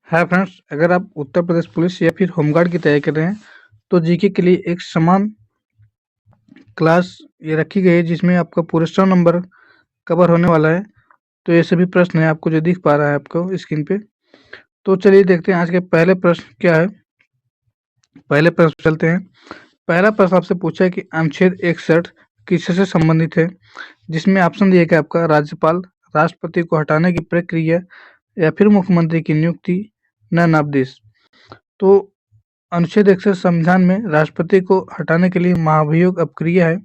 Hi friends, अगर आप Uttar Pradesh police या फिर होमगार्ड की तैयारी कर रहे हैं तो जीके के लिए एक समान क्लास ये रखी गई है जिसमें आपका पूरे 100 नंबर कवर होने वाला है। तो ये सभी प्रश्न है आपको जो दिख पा रहा है आपको स्क्रीन पे। तो चलिए देखते हैं आज के पहले प्रश्न क्या है। पहले प्रश्न पे चलते हैं। पहला प्रश्न आपसे पूछा है कि अनुच्छेद 61 किससे संबंधित है, जिसमें ऑप्शन दिया गया आपका राज्यपाल, राष्ट्रपति को हटाने की प्रक्रिया या फिर मुख्यमंत्री की नियुक्ति, नामादेश। तो अनुच्छेद 61 संविधान में राष्ट्रपति को हटाने के लिए महाभियोग अपक्रिया है,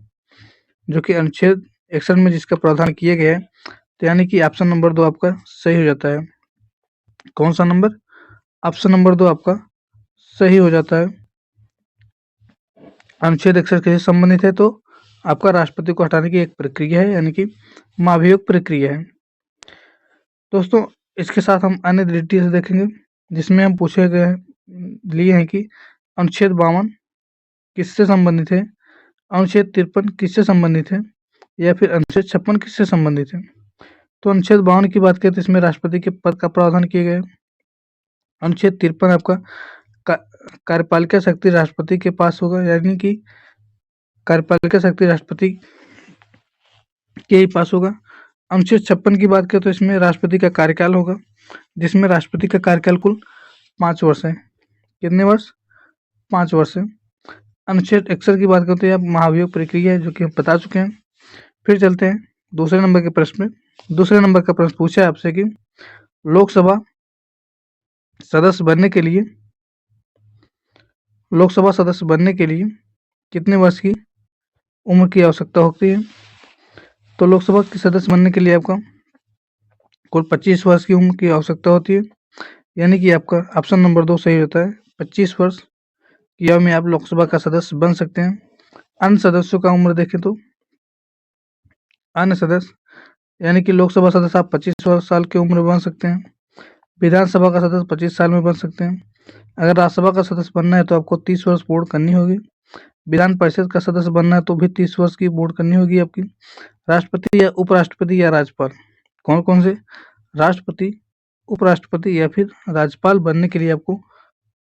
जो कि अनुच्छेद 61 में जिसका प्रावधान किया गया है। तो यानी कि ऑप्शन नंबर 2 आपका सही हो जाता है। कौन सा नंबर? ऑप्शन नंबर 2 आपका सही हो जाता है। अनुच्छेद 61 से संबंधित है तो आपका राष्ट्रपति को हटाने की एक प्रक्रिया है, यानी कि महाभियोग प्रक्रिया है। दोस्तों, इसके साथ हम अन्य डिटेल्स देखेंगे जिसमें हम पूछे गए लिए हैं कि अनुच्छेद 52 किससे संबंधित है, अनुच्छेद 53 किससे संबंधित है, या फिर अनुच्छेद 56 किससे संबंधित है। तो अनुच्छेद 52 की बात करें तो इसमें राष्ट्रपति के पद का प्रावधान किया गया है। अनुच्छेद 53 आपका कार्यपालिका शक्ति राष्ट्रपति के पास होगा, यानी कि कार्यपालिका शक्ति राष्ट्रपति के ही पास होगा। अनुच्छेद 56 की बात करें तो इसमें राष्ट्रपति का कार्यकाल होगा, जिसमें राष्ट्रपति का कार्यकाल कुल 5 वर्ष है। कितने वर्ष? 5 वर्ष है। अनुच्छेद 61 की बात करते हैं आप महाभियोग प्रक्रिया है, जो कि हम बता चुके हैं। फिर चलते हैं दूसरे नंबर के प्रश्न में। दूसरे नंबर का प्रश्न पूछा है आपसे कि लोकसभा सदस्य बनने के लिए कितने वर्ष की उम्र की आवश्यकता होती है। तो लोकसभा के सदस्य बनने के लिए आपका कुल 25 वर्ष की उम्र की आवश्यकता होती है, यानी कि आपका ऑप्शन नंबर 2 सही होता है। 25 वर्ष की आयु में आप लोकसभा का सदस्य बन सकते हैं। अन्य सदस्यों का उम्र देखें तो अन्य सदस्य यानी कि लोकसभा सदस्य आप 25 साल की उम्र में बन सकते हैं। विधानसभा का सदस्य 25 साल में बन सकते हैं। अगर राज्यसभा का सदस्य बनना है तो आपको 30 वर्ष पूर्ण करनी होगी। विधान परिषद का सदस्य बनना है तो भी 30 वर्ष की पूर्ण करनी होगी आपकी। राष्ट्रपति या उपराष्ट्रपति या राज्यपाल, कौन कौन से? राष्ट्रपति, उपराष्ट्रपति या फिर राज्यपाल बनने के लिए आपको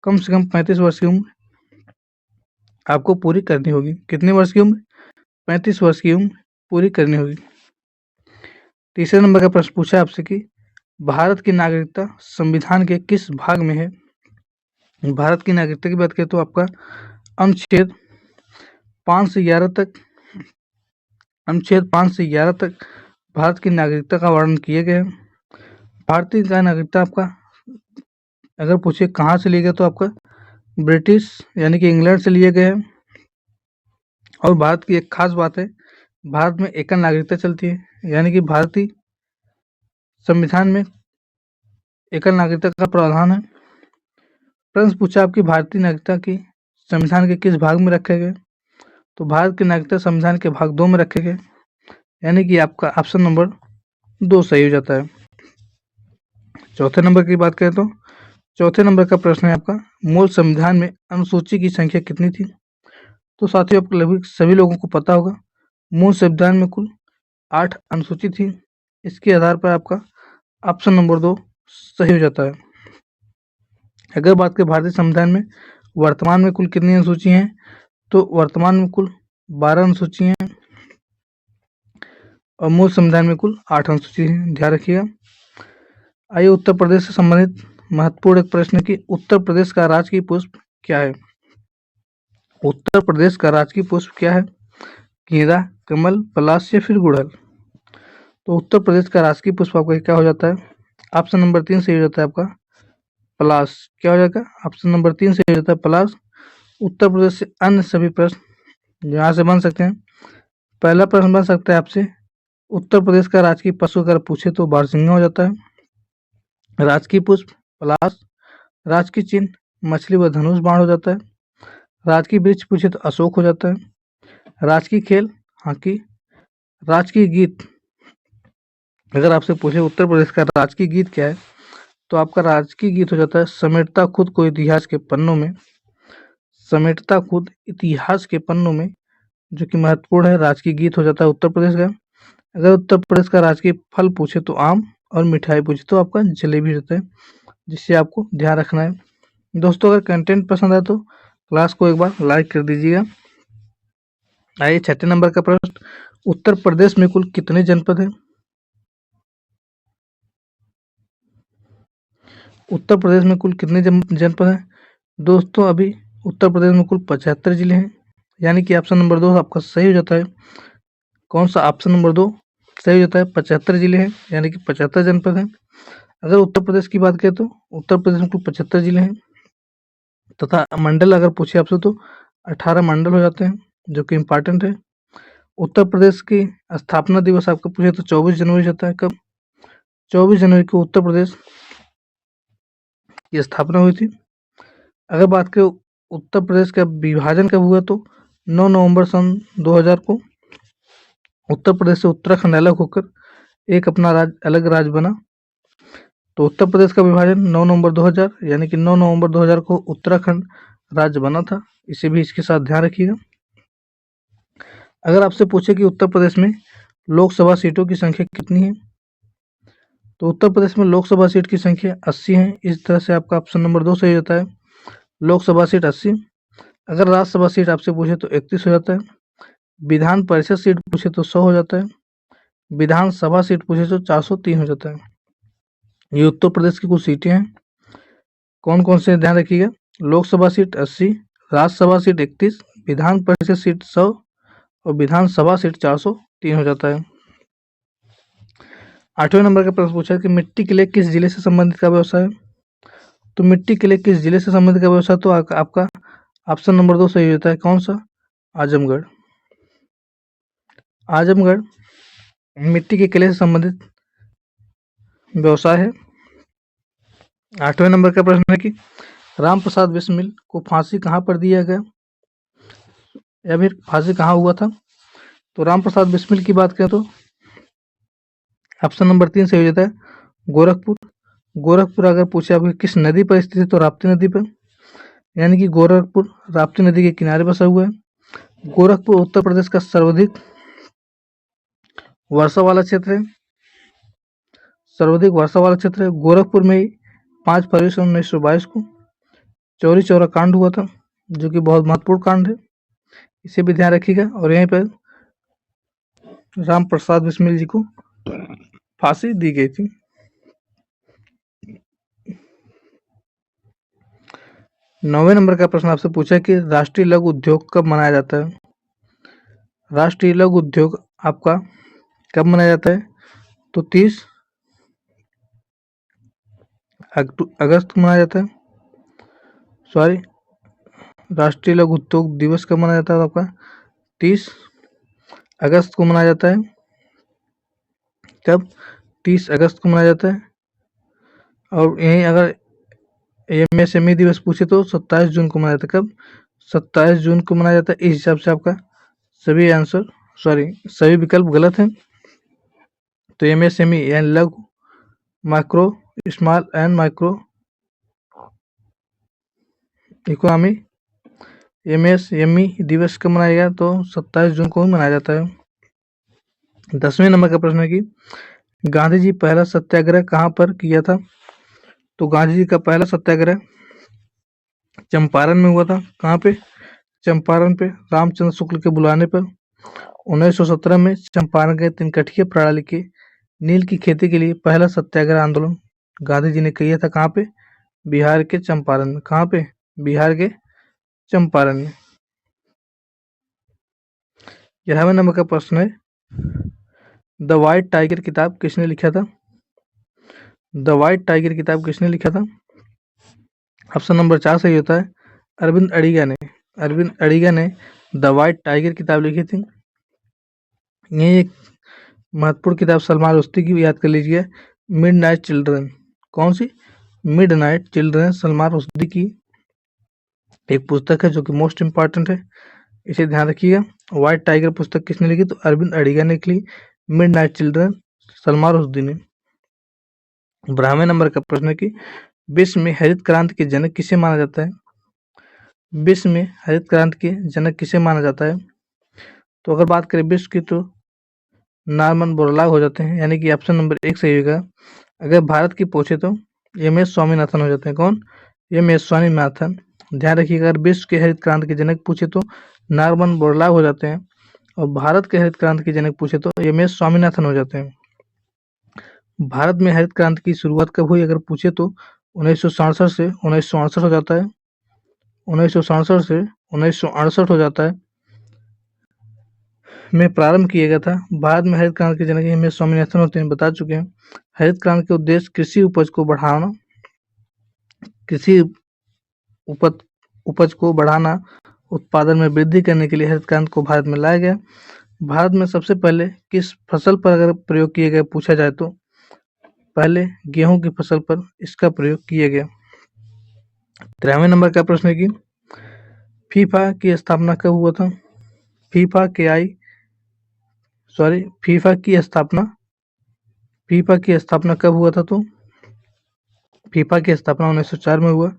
कम से कम 35 वर्ष की उम्र आपको पूरी करनी होगी। कितने वर्ष की उम्र? 35 वर्ष की उम्र पूरी करनी होगी। तीसरे नंबर का प्रश्न पूछा आपसे कि भारत की नागरिकता संविधान के किस भाग में है। भारत की नागरिकता की बात करें तो आपका अनुच्छेद 5 से 11 तक भारत की नागरिकता का वर्णन किया गया है। भारतीय का नागरिकता आपका अगर पूछे कहाँ से लिया गया तो आपका ब्रिटिश यानी कि इंग्लैंड से लिया गया है। और भारत की एक खास बात है, भारत में एकल नागरिकता चलती है, यानी कि भारतीय संविधान में एकल नागरिकता का प्रावधान है। प्रश्न पूछा आपकी भारतीय नागरिकता की संविधान के किस भाग में रखे गए। तो भारत की नागरिकता संविधान के भाग 2 में रखे गए, यानी कि आपका ऑप्शन नंबर 2 सही हो जाता है। चौथे नंबर की बात करें तो चौथे नंबर का प्रश्न है आपका मूल संविधान में अनुसूची की संख्या कितनी थी। तो साथियों आपको लगभग सभी लोगों को पता होगा मूल संविधान में कुल 8 अनुसूची थी। इसके आधार पर आपका ऑप्शन नंबर 2 सही हो जाता है। अगर बात करें भारतीय संविधान में वर्तमान में कुल कितनी अनुसूची हैं, तो वर्तमान में कुल 12 अनुसूची हैं और मूल संविधान में कुल 8 अनुसूची हैं, ध्यान रखिएगा। आइए उत्तर प्रदेश से संबंधित महत्वपूर्ण एक प्रश्न कि उत्तर प्रदेश का राजकीय पुष्प क्या है। उत्तर प्रदेश का राजकीय पुष्प क्या है? गेंदा, कमल, पलाश या फिर गुड़हल। तो उत्तर प्रदेश का राजकीय पुष्प आपका क्या हो जाता है? ऑप्शन नंबर 3 सही हो जाता है आपका पलाश। क्या हो जाएगा? ऑप्शन नंबर 3 सही हो जाता है पलाश। उत्तर प्रदेश से अन्य सभी प्रश्न यहाँ से बन सकते हैं। पहला प्रश्न बन सकता है आपसे उत्तर प्रदेश का राजकीय पशु अगर पूछे तो बारहसिंगा हो जाता है। राजकीय पुष्प पलाश, राजकीय चिन्ह मछली व धनुष बाण हो जाता है। राजकीय वृक्ष पूछे तो अशोक हो जाता है। राजकीय खेल हॉकी। राजकीय गीत अगर आपसे पूछे उत्तर प्रदेश का राजकीय गीत क्या है, तो आपका राजकीय गीत हो जाता है समेटता खुद को इतिहास के पन्नों में। समेटता खुद इतिहास के पन्नों में, जो कि महत्वपूर्ण है, राजकीय गीत हो जाता है उत्तर प्रदेश का। अगर उत्तर प्रदेश का राजकीय फल पूछे तो आम और मिठाई पूछे तो आपका जलेबी होता है। जिससे आपको ध्यान रखना है। दोस्तों, अगर कंटेंट पसंद आए तो क्लास को एक बार लाइक कर दीजिएगा। आइए 6 नंबर का प्रश्न, उत्तर प्रदेश में कुल कितने जनपद हैं? उत्तर प्रदेश में कुल कितने जनपद हैं? दोस्तों, अभी उत्तर प्रदेश में कुल 75 जिले हैं, यानी कि ऑप्शन नंबर 2 आपका सही हो जाता है। कौन सा? ऑप्शन नंबर 2 सही हो जाता है। 75 जिले हैं, यानी कि 75 जनपद हैं। अगर उत्तर प्रदेश की बात करें तो उत्तर प्रदेश में कुल 75 जिले हैं तथा मंडल अगर पूछे आपसे तो 18 मंडल हो जाते हैं, जो कि इम्पोर्टेंट है। उत्तर प्रदेश की स्थापना दिवस आपको पूछे तो 24 जनवरी होता है। कब? 24 जनवरी को उत्तर प्रदेश की स्थापना हुई थी। अगर बात करें उत्तर प्रदेश का विभाजन कब हुआ तो 9 नवंबर सन 2000 को उत्तर प्रदेश से उत्तराखंड अलग होकर एक अपना अलग राज्य बना। तो उत्तर प्रदेश का विभाजन 9 नवंबर 2000, यानी कि 9 नवंबर 2000 को उत्तराखंड राज्य बना था। इसे भी इसके साथ ध्यान रखिएगा। अगर आपसे पूछे कि उत्तर प्रदेश में लोकसभा सीटों की संख्या कितनी है, तो उत्तर प्रदेश में लोकसभा सीट की संख्या 80 है। इस तरह से आपका ऑप्शन नंबर 2 सही होता है। लोकसभा सीट 80। अगर राज्यसभा सीट आपसे पूछे तो 31 हो जाता है। विधान परिषद सीट पूछे तो 100 हो जाता है। विधानसभा सीट पूछे तो 403 हो जाता है। ये उत्तर प्रदेश की कुछ सीटें हैं। कौन कौन से ध्यान रखिएगा? Lok Sabha seat 80, Rajya Sabha seat 31, Vidhan Parishad seat 100 और विधानसभा सीट 403 हो जाता है। 8वें नंबर का प्रश्न पूछा है कि मिट्टी के लिए किस जिले से संबंधित का व्यवसाय है? तो मिट्टी के लिए किस जिले से संबंधित का व्यवसाय, तो आपका ऑप्शन नंबर 2 सही होता है। कौन सा? आजमगढ़। आजमगढ़ मिट्टी के किले से संबंधित व्यवसाय है। 8वें नंबर का प्रश्न है कि राम प्रसाद बिस्मिल को फांसी कहाँ पर दिया गया, या फिर फांसी कहाँ हुआ था? तो राम प्रसाद बिस्मिल की बात करें तो ऑप्शन नंबर 3 सही हो जाता है। गोरखपुर। गोरखपुर अगर पूछे आपको किस नदी पर स्थित है तो राप्ती नदी पर, यानी कि गोरखपुर राप्ती नदी के किनारे बसा हुआ है। गोरखपुर उत्तर प्रदेश का सर्वाधिक वर्षा वाला क्षेत्र है। सर्वाधिक वर्षा वाला क्षेत्र है। गोरखपुर में 5 फरवरी सन 1922 को चौरी चौरा कांड हुआ था, जो कि बहुत महत्वपूर्ण कांड है। इसे भी ध्यान रखिएगा। और यहीं पर राम प्रसाद बिस्मिल जी को फांसी दी गई थी। 9वें नंबर का प्रश्न आपसे पूछा कि राष्ट्रीय लघु उद्योग कब मनाया जाता है? राष्ट्रीय लघु उद्योग आपका कब मनाया जाता है? तो 30 अगस्त को मनाया जाता है। सॉरी, राष्ट्रीय लघु उद्योग दिवस कब मनाया जाता है? आपका 30 अगस्त को मनाया जाता है। कब? 30 अगस्त को मनाया जाता है। और यहीं अगर एमएसएमई दिवस पूछे तो 27 जून को मनाया जाता है। कब? 27 जून को मनाया जाता है। इस हिसाब से आपका सभी विकल्प गलत हैं। तो एमएसएमई यानी लघु, micro, small and micro economy MSME दिवस कब मनाया गया? तो 27 जून को मनाया जाता है। 10वें नंबर का प्रश्न है कि गांधी जी पहला सत्याग्रह कहाँ पर किया था? तो गांधी जी का पहला सत्याग्रह चंपारण में हुआ था। कहाँ पे? चंपारण पे, रामचंद्र शुक्ल के बुलाने पर 1917 में चंपारण के तिनकठिया प्रणाली के नील की खेती के लिए पहला सत्याग्रह आंदोलन गांधी जी ने किया था। कहाँ पे? बिहार के चंपारण में। कहाँ पे? बिहार के चंपारण में। 11वें नंबर का प्रश्न है, द व्हाइट टाइगर किताब किसने लिखा था? द व्हाइट टाइगर किताब किसने लिखा था? ऑप्शन नंबर 4 सही होता है। अरविंद अडिगा ने। अरविंद अडिगा ने द व्हाइट टाइगर किताब लिखी थी। ये एक महत्वपूर्ण किताब सलमान रुश्दी की याद कर लीजिए, मिडनाइट चिल्ड्रन। कौन सी? मिडनाइट चिल्ड्रन, सलमान रुश्दी की एक पुस्तक है जो कि मोस्ट इम्पॉर्टेंट है। इसे ध्यान रखिएगा। व्हाइट टाइगर पुस्तक किसने लिखी? तो अरविंद अडिगा ने लिखी। मिडनाइट चिल्ड्रन सलमान रुश्दी ने। 12वें नंबर का प्रश्न है कि विश्व में हरित क्रांति के जनक किसे माना जाता है? विश्व में हरित क्रांति के जनक किसे माना जाता है? तो अगर बात करें विश्व की तो नॉर्मन बोरलॉग हो जाते हैं, यानी कि ऑप्शन नंबर 1 सही होगा। अगर भारत की पूछे तो एम एस स्वामीनाथन हो जाते हैं। कौन? M S Swaminathan. ध्यान रखिएगा, अगर विश्व के हरित क्रांति के जनक पूछे तो नॉर्मन बोरलॉग हो जाते हैं, और भारत के हरित क्रांति के जनक पूछे तो एम एस स्वामीनाथन हो जाते हैं। भारत में हरित क्रांति की शुरुआत कब हुई अगर पूछे तो 1967 से 1968 हो जाता है। 1967 से 1968 हो जाता है में प्रारंभ किया गया था। भारत में हरित क्रांति के जनक एम एस स्वामीनाथन होते हैं, बता चुके हैं। हरित क्रांति के उद्देश्य कृषि उपज को बढ़ाना, कृषि उपज को बढ़ाना, उत्पादन में वृद्धि करने के लिए हरित क्रांति को भारत में लाया गया। भारत में सबसे पहले किस फसल पर अगर प्रयोग किया गया पूछा जाए तो पहले गेहूं की फसल पर इसका प्रयोग किया गया। 93वें नंबर का प्रश्न है कि फीफा की स्थापना कब हुआ था? फीफा की स्थापना कब हुआ था? तो फीफा की स्थापना 1904 में हुआ,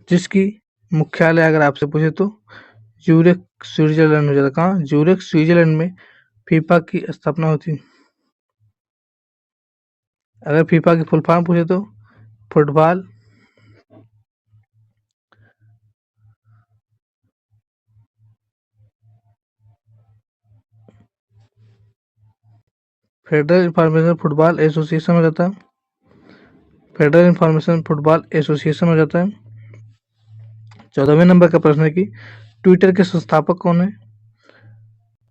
जिसकी मुख्यालय अगर आपसे पूछे तो ज्यूरिख स्विट्जरलैंड में जाता। कहाँ? ज्यूरिख स्विट्जरलैंड में फीफा की स्थापना होती। अगर फीफा की फुल फॉर्म पूछे तो football federal information football association हो जाता है। फेडरल इंफॉर्मेशन फुटबॉल एसोसिएशन हो जाता है। 14वें नंबर का प्रश्न है कि ट्विटर के संस्थापक कौन है?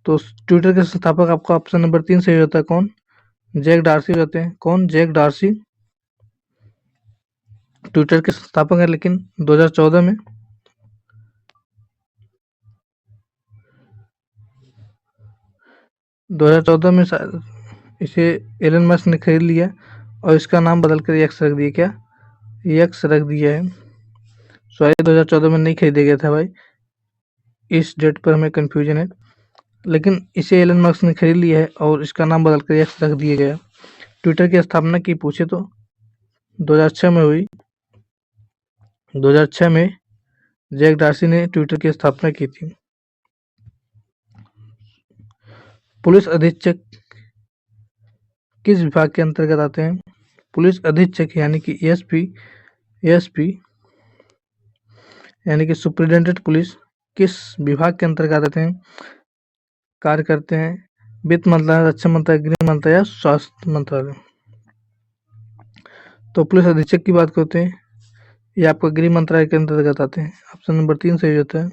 तो ट्विटर के संस्थापक आपका ऑप्शन नंबर 3 सही हो जाता है। कौन? जैक डार्सी हो जाते हैं। कौन? जैक डार्सी ट्विटर के संस्थापक है, लेकिन 2014 में शायद इसे एलन मस्क ने खरीद लिया और इसका नाम बदलकर एक्स रख दिया। क्या? एक्स रख दिया है। सॉरी, 2014 में नहीं खरीदा गया था भाई, इस डेट पर हमें कंफ्यूजन है, लेकिन इसे एलन मस्क ने खरीद लिया है और इसका नाम बदलकर एक्स रख दिया गया। ट्विटर की स्थापना की पूछे तो 2006 में हुई। 2006 में जैक डार्सी ने ट्विटर की स्थापना की थी। पुलिस अधीक्षक किस विभाग के अंतर्गत आते हैं? पुलिस अधीक्षक यानी कि एसपी यानी कि सुप्रिटेंडेंट पुलिस किस विभाग के अंतर्गत आते हैं, कार्य करते हैं? वित्त मंत्रालय, रक्षा मंत्रालय, गृह मंत्रालय या स्वास्थ्य मंत्रालय? तो पुलिस अधीक्षक की बात करते हैं, ये आपका गृह मंत्रालय के अंतर्गत आते हैं। ऑप्शन नंबर 3 सही होता है।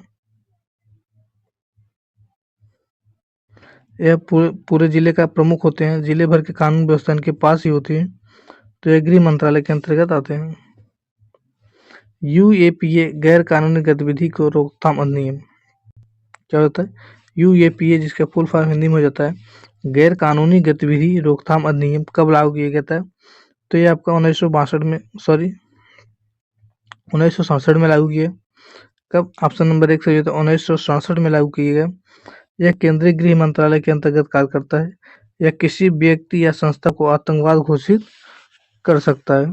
यह पूरे जिले का प्रमुख होते हैं, जिले भर के कानून व्यवस्था इनके पास ही होती है, तो यह गृह मंत्रालय के अंतर्गत आते हैं। यूएपीए गैर कानूनी गतिविधि को रोकथाम अधिनियम क्या होता है? यूएपीए जिसका फुल फॉर्म हिंदी में हो जाता है गैर कानूनी गतिविधि रोकथाम अधिनियम कब लागू किया गया था? तो ये आपका 1967 में लागू किया। कब? ऑप्शन नंबर 1 सही होता है, 1967 में लागू किया गया। यह केंद्रीय गृह मंत्रालय के अंतर्गत कार्य करता है। यह किसी व्यक्ति या संस्था को आतंकवाद घोषित कर सकता है।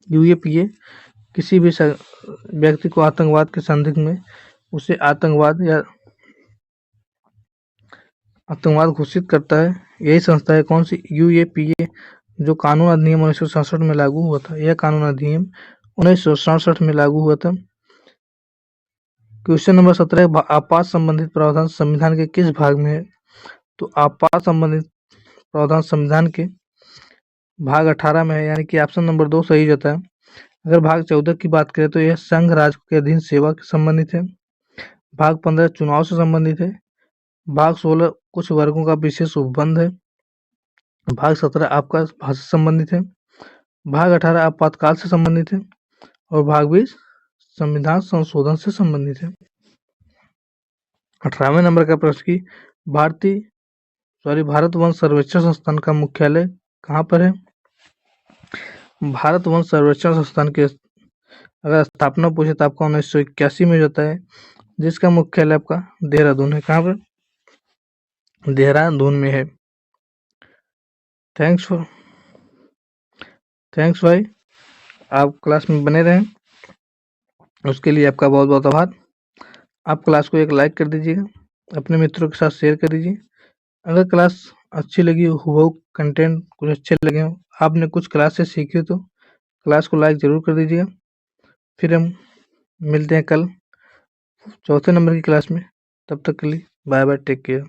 यूएपीए किसी भी व्यक्ति को आतंकवाद के संदिग्ध में उसे आतंकवाद घोषित करता है। यही संस्था है। कौन सी? यूएपीए, जो कानून अधिनियम 1967 में लागू हुआ था। यह कानून अधिनियम 1967 में लागू हुआ था। क्वेश्चन नंबर 17, आपात संबंधित प्रावधान संविधान के किस भाग में है? तो आपात संबंधित प्रावधान संविधान के भाग 18 में है, यानी कि ऑप्शन नंबर 2 सही जाता है। अगर भाग 14 की बात करें तो यह संघ राज्य के अधीन सेवा से संबंधित है। भाग 15 चुनाव से संबंधित है। भाग 16 कुछ वर्गों का विशेष उपबंध है। भाग 17 आपका भाषा से संबंधित है। भाग 18 आपातकाल से संबंधित है और भाग 20 संविधान संशोधन से संबंधित है। 18वें नंबर का प्रश्न की भारत वन सर्वेक्षण संस्थान का मुख्यालय कहाँ पर है? भारत वन सर्वेक्षण संस्थान के अगर स्थापना पूछे तो आपका 1981 में जाता है, जिसका मुख्यालय आपका देहरादून है। कहाँ पर? देहरादून में है। थैंक्स भाई, आप क्लास में बने रहें, उसके लिए आपका बहुत बहुत आभार। आप क्लास को एक लाइक कर दीजिएगा, अपने मित्रों के साथ शेयर कर दीजिए। अगर क्लास अच्छी लगी हो, हूबहू कंटेंट कुछ अच्छे लगे हों, आपने कुछ क्लास से सीखी हो तो क्लास को लाइक ज़रूर कर दीजिएगा। फिर हम मिलते हैं कल चौथे नंबर की क्लास में। तब तक के लिए बाय बाय, टेक केयर।